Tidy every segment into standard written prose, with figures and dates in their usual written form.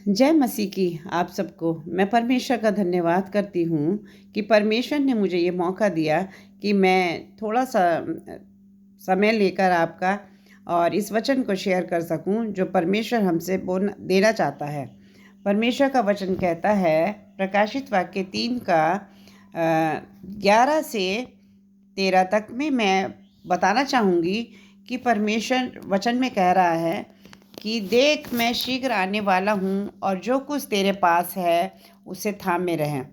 जय मसीह की आप सबको। मैं परमेश्वर का धन्यवाद करती हूँ कि परमेश्वर ने मुझे ये मौका दिया कि मैं थोड़ा-सा समय लेकर आपका और इस वचन को शेयर कर सकूँ जो परमेश्वर हमसे देना चाहता है। परमेश्वर का वचन कहता है प्रकाशित वाक्य 3 का 11 से 13 तक में मैं बताना चाहूँगी कि परमेश्वर वचन में कह रहा है कि देख मैं शीघ्र आने वाला हूँ और जो कुछ तेरे पास है उसे थामे रहें।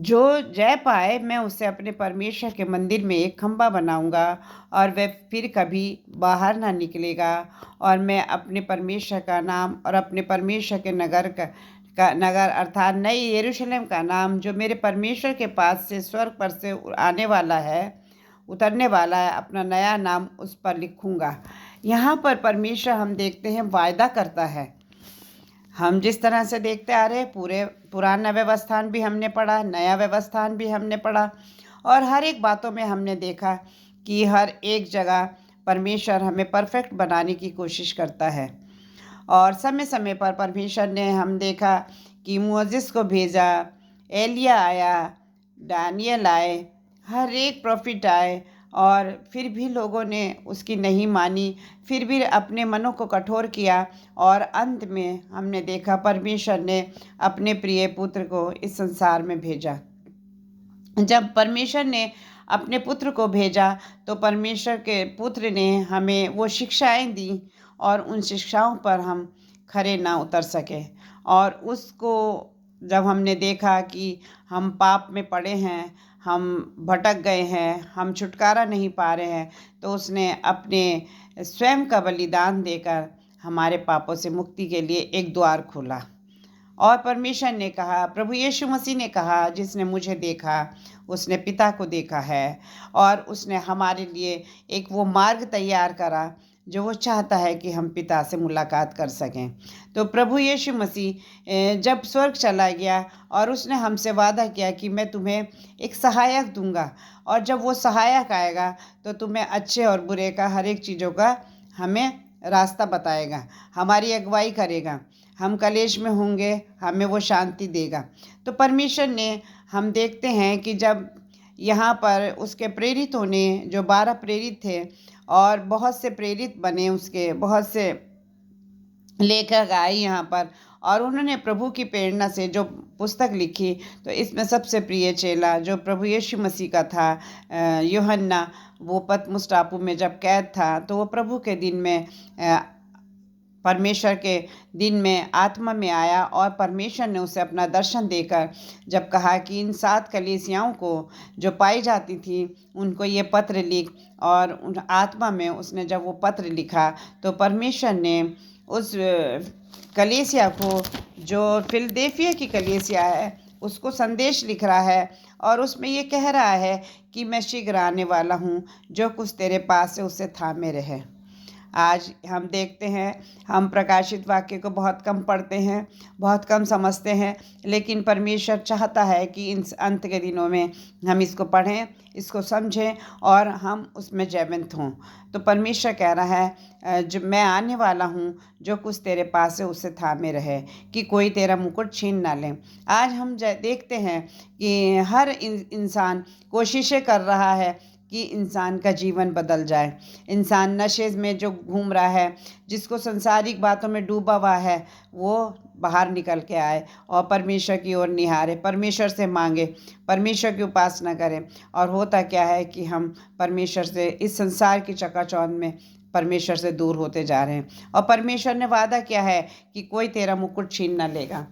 जो जय पाए मैं उसे अपने परमेश्वर के मंदिर में एक खंभा बनाऊंगा और वह फिर कभी बाहर ना निकलेगा। और मैं अपने परमेश्वर का नाम और अपने परमेश्वर के नगर अर्थात नई यरूशलेम का नाम जो मेरे परमेश्वर के पास से स्वर्ग पर से आने वाला है, उतरने वाला है, अपना नया नाम उस पर लिखूंगा। यहाँ पर परमेश्वर हम देखते हैं वायदा करता है। हम जिस तरह से देखते आ रहे पूरे पुराना व्यवस्थान भी हमने पढ़ा, नया व्यवस्थान भी हमने पढ़ा और हर एक बातों में हमने देखा कि हर एक जगह परमेश्वर हमें परफेक्ट बनाने की कोशिश करता है। और समय समय पर परमेश्वर ने हम देखा कि मोसेस को भेजा, एलिया आया, दानियल आए, हर एक प्रॉफिट आए और फिर भी लोगों ने उसकी नहीं मानी, फिर भी अपने मनों को कठोर किया और अंत में हमने देखा परमेश्वर ने अपने प्रिय पुत्र को इस संसार में भेजा। जब परमेश्वर ने अपने पुत्र को भेजा तो परमेश्वर के पुत्र ने हमें वो शिक्षाएं दी और उन शिक्षाओं पर हम खरे ना उतर सके। और उसको जब हमने देखा कि हम पाप में पड़े हैं, हम भटक गए हैं, हम छुटकारा नहीं पा रहे हैं, तो उसने अपने स्वयं का बलिदान देकर हमारे पापों से मुक्ति के लिए एक द्वार खोला। और परमेश्वर ने कहा, प्रभु यीशु मसीह ने कहा, जिसने मुझे देखा उसने पिता को देखा है। और उसने हमारे लिए एक वो मार्ग तैयार करा जो वो चाहता है कि हम पिता से मुलाकात कर सकें। तो प्रभु यीशु मसीह जब स्वर्ग चला गया और उसने हमसे वादा किया कि मैं तुम्हें एक सहायक दूंगा और जब वो सहायक आएगा तो तुम्हें अच्छे और बुरे का हर एक चीज़ों का हमें रास्ता बताएगा, हमारी अगुवाई करेगा, हम कलेश में होंगे हमें वो शांति देगा। तो परमेश्वर ने हम देखते हैं कि जब यहाँ पर उसके प्रेरितों ने जो 12 प्रेरित थे और बहुत से प्रेरित बने, उसके बहुत से लेखक आए यहाँ पर और उन्होंने प्रभु की प्रेरणा से जो पुस्तक लिखी, तो इसमें सबसे प्रिय चेला जो प्रभु यीशु मसीह का था यूहन्ना, वो पतमुस टापू में जब कैद था तो वो प्रभु के दिन में परमेश्वर के दिन में आत्मा में आया और परमेश्वर ने उसे अपना दर्शन देकर जब कहा कि इन 7 कलीसियाओं को जो पाई जाती थी उनको ये पत्र लिख, और उन आत्मा में उसने जब वो पत्र लिखा तो परमेश्वर ने उस कलीसिया को, जो फिलदेल्फिया की कलीसिया है, उसको संदेश लिख रहा है और उसमें ये कह रहा है कि मैं शीघ्र आने वाला हूँ, जो कुछ तेरे पास है उसे थामे रहे। आज हम देखते हैं, हम प्रकाशित वाक्य को बहुत कम पढ़ते हैं, बहुत कम समझते हैं, लेकिन परमेश्वर चाहता है कि इन अंत के दिनों में हम इसको पढ़ें, इसको समझें और हम उसमें जयवंत हों। तो परमेश्वर कह रहा है जो मैं आने वाला हूँ, जो कुछ तेरे पास है उसे थामे रहे कि कोई तेरा मुकुट छीन ना ले। आज हम देखते हैं कि हर इंसान कोशिशें कर रहा है कि इंसान का जीवन बदल जाए। इंसान नशे में जो घूम रहा है, जिसको संसारिक बातों में डूबा हुआ है, वो बाहर निकल के आए और परमेश्वर की ओर निहारे, परमेश्वर से मांगे, परमेश्वर की उपासना करें। और होता क्या है कि हम परमेश्वर से, इस संसार की चकाचौंध में परमेश्वर से दूर होते जा रहे हैं। और परमेश्वर ने वादा किया है कि कोई तेरा मुकुट छीन ना लेगा।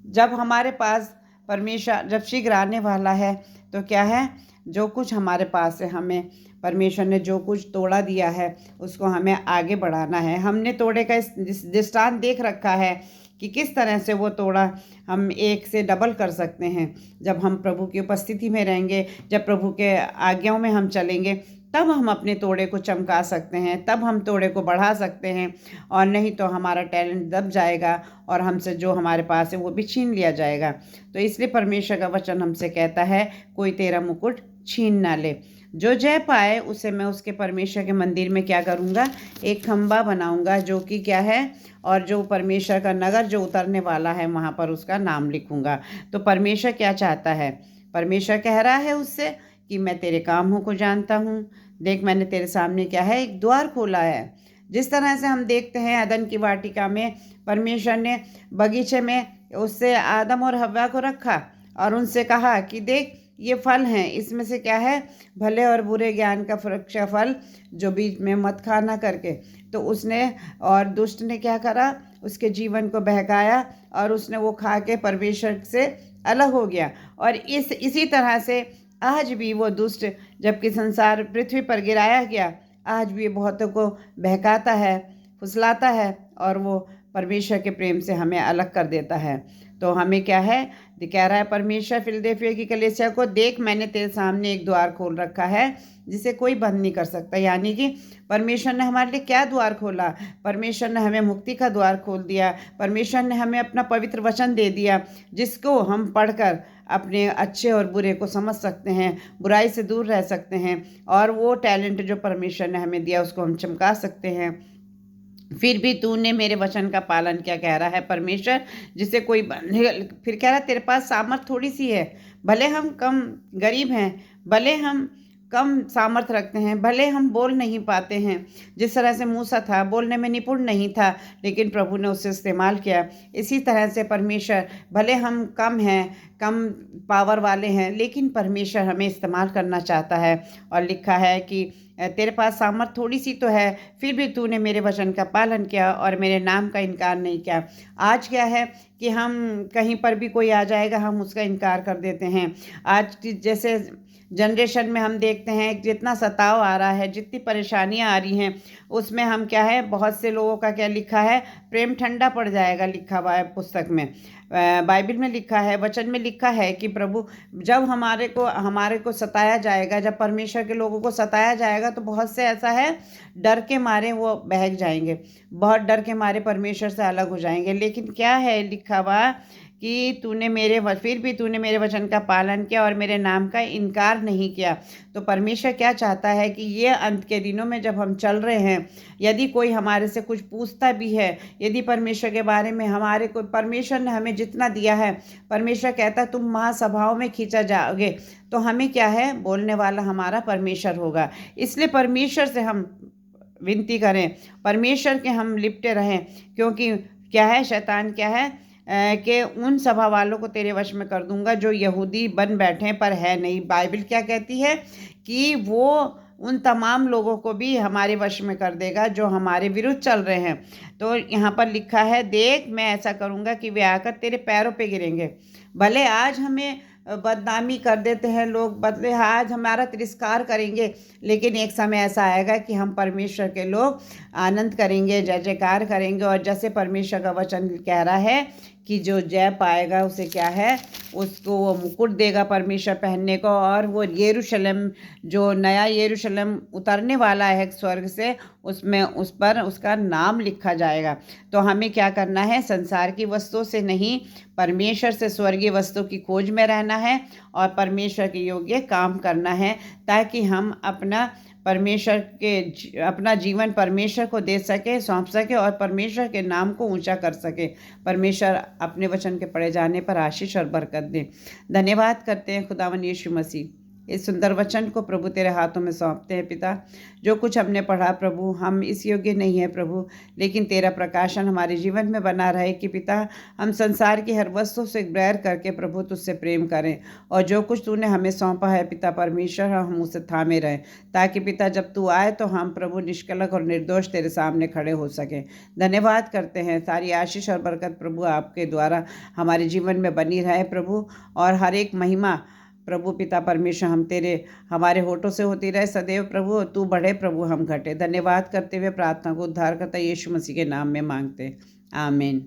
जब हमारे पास परमेश्वर जब शीघ्र आने वाला है तो क्या है, जो कुछ हमारे पास है, हमें परमेश्वर ने जो कुछ तोड़ा दिया है उसको हमें आगे बढ़ाना है। हमने तोड़े का दृष्टांत देख रखा है कि किस तरह से वो तोड़ा हम एक से डबल कर सकते हैं। जब हम प्रभु की उपस्थिति में रहेंगे, जब प्रभु के आज्ञाओं में हम चलेंगे, तब हम अपने तोड़े को चमका सकते हैं, तब हम तोड़े को बढ़ा सकते हैं। और नहीं तो हमारा टैलेंट दब जाएगा और हमसे जो हमारे पास है वो भी छीन लिया जाएगा। तो इसलिए परमेश्वर का वचन हमसे कहता है कोई तेरा मुकुट छीन ना ले। जो जय पाए उसे मैं उसके परमेश्वर के मंदिर में क्या करूँगा, एक खंभा बनाऊँगा जो कि क्या है, और जो परमेश्वर का नगर जो उतरने वाला है वहाँ पर उसका नाम लिखूँगा। तो परमेश्वर क्या चाहता है? परमेश्वर कह रहा है उससे कि मैं तेरे कामों को जानता हूँ। देख, मैंने तेरे सामने क्या है, एक द्वार खोला है। जिस तरह से हम देखते हैं अदन की वाटिका में परमेश्वर ने बगीचे में उससे आदम और हव्वा को रखा और उनसे कहा कि देख, ये फल हैं, इसमें से क्या है, भले और बुरे ज्ञान का वृक्ष का फल जो बीच में मत खाना करके। तो उसने और दुष्ट ने क्या करा, उसके जीवन को बहकाया और उसने वो खा के परमेश्वर से अलग हो गया। और इसी तरह से आज भी वो दुष्ट, जबकि संसार पृथ्वी पर गिराया गया, आज भी बहुतों को बहकाता है, फुसलाता है और वो परमेश्वर के प्रेम से हमें अलग कर देता है। तो हमें क्या है, कह रहा है परमेश्वर फिलदेल्फिया की कलीसिया को, देख मैंने तेरे सामने एक द्वार खोल रखा है जिसे कोई बंद नहीं कर सकता। यानी कि परमेश्वर ने हमारे लिए क्या द्वार खोला? परमेश्वर ने हमें मुक्ति का द्वार खोल दिया। परमेश्वर ने हमें अपना पवित्र वचन दे दिया जिसको हम पढ़कर अपने अच्छे और बुरे को समझ सकते हैं, बुराई से दूर रह सकते हैं और वो टैलेंट जो परमेश्वर ने हमें दिया उसको हम चमका सकते हैं। फिर भी तूने मेरे वचन का पालन क्या, कह रहा है परमेश्वर, जिसे कोई फिर कह रहा है तेरे पास सामर्थ थोड़ी सी है, भले हम कम गरीब हैं, भले हम कम सामर्थ्य रखते हैं, भले हम बोल नहीं पाते हैं। जिस तरह से मूसा था, बोलने में निपुण नहीं था, लेकिन प्रभु ने उसे इस्तेमाल किया। इसी तरह से परमेश्वर, भले हम कम हैं, कम पावर वाले हैं, लेकिन परमेश्वर हमें इस्तेमाल करना चाहता है। और लिखा है कि तेरे पास सामर्थ थोड़ी सी तो है, फिर भी तूने मेरे वचन का पालन किया और मेरे नाम का इनकार नहीं किया। आज क्या है कि हम कहीं पर भी कोई आ जाएगा, हम उसका इनकार कर देते हैं। आज की जैसे जनरेशन में हम देखते हैं जितना सताव आ रहा है, जितनी परेशानियां आ रही हैं, उसमें हम क्या है, बहुत से लोगों का क्या लिखा है, प्रेम ठंडा पड़ जाएगा, लिखा हुआ है पुस्तक में, बाइबल में लिखा है, वचन में लिखा है कि प्रभु जब हमारे को सताया जाएगा, जब परमेश्वर के लोगों को सताया जाएगा, तो बहुत से ऐसा है डर के मारे वो बहक जाएंगे, बहुत डर के मारे परमेश्वर से अलग हो जाएंगे। लेकिन क्या है लिखा हुआ कि फिर भी तूने मेरे वचन का पालन किया और मेरे नाम का इनकार नहीं किया। तो परमेश्वर क्या चाहता है कि ये अंत के दिनों में जब हम चल रहे हैं, यदि कोई हमारे से कुछ पूछता भी है, यदि परमेश्वर के बारे में परमेश्वर ने हमें जितना दिया है, परमेश्वर कहता है तुम महासभाओं में खींचा जाओगे, तो हमें क्या है, बोलने वाला हमारा परमेश्वर होगा। इसलिए परमेश्वर से हम विनती करें, परमेश्वर के हम लिपटे रहें, क्योंकि क्या है, शैतान क्या है कि उन सभा वालों को तेरे वश में कर दूंगा जो यहूदी बन बैठे पर है नहीं। बाइबल क्या कहती है कि वो उन तमाम लोगों को भी हमारे वश में कर देगा जो हमारे विरुद्ध चल रहे हैं। तो यहाँ पर लिखा है, देख मैं ऐसा करूँगा कि वे आकर तेरे पैरों पे गिरेंगे। भले आज हमें बदनामी कर देते हैं लोग, बदले आज हमारा तिरस्कार करेंगे, लेकिन एक समय ऐसा आएगा कि हम परमेश्वर के लोग आनंद करेंगे, जय जयकार करेंगे। और जैसे परमेश्वर का वचन कह रहा है कि जो जय पाएगा उसे क्या है, उसको वो मुकुट देगा परमेश्वर पहनने को, और वो यरूशलेम, जो नया यरूशलेम उतरने वाला है स्वर्ग से, उसमें उस पर उसका नाम लिखा जाएगा। तो हमें क्या करना है, संसार की वस्तुओं से नहीं, परमेश्वर से स्वर्गीय वस्तु की खोज में रहना है और परमेश्वर के योग्य काम करना है, ताकि हम अपना जीवन परमेश्वर को दे सके, सौंप सके और परमेश्वर के नाम को ऊंचा कर सके। परमेश्वर अपने वचन के पढ़े जाने पर आशीष और बरकत दे। धन्यवाद करते हैं खुदावन यीशु मसीह, इस सुंदर वचन को प्रभु तेरे हाथों में सौंपते हैं। पिता, जो कुछ हमने पढ़ा प्रभु, हम इस योग्य नहीं है प्रभु, लेकिन तेरा प्रकाशन हमारे जीवन में बना रहे कि पिता हम संसार की हर वस्तु से बैर करके प्रभु तुझसे प्रेम करें, और जो कुछ तूने हमें सौंपा है पिता परमेश्वर, हम उसे थामे रहें, ताकि पिता जब तू आए तो हम प्रभु निष्कलंक और निर्दोष तेरे सामने खड़े हो सकें। धन्यवाद करते हैं, सारी आशीष और बरकत प्रभु आपके द्वारा हमारे जीवन में बनी रहे प्रभु, और हर एक महिमा प्रभु पिता परमेश्वर हमारे होठों से होती रहे सदैव प्रभु। तू बढ़े प्रभु, हम घटे। धन्यवाद करते हुए प्रार्थना को उद्धारकर्ता यीशु मसीह के नाम में मांगते, आमीन।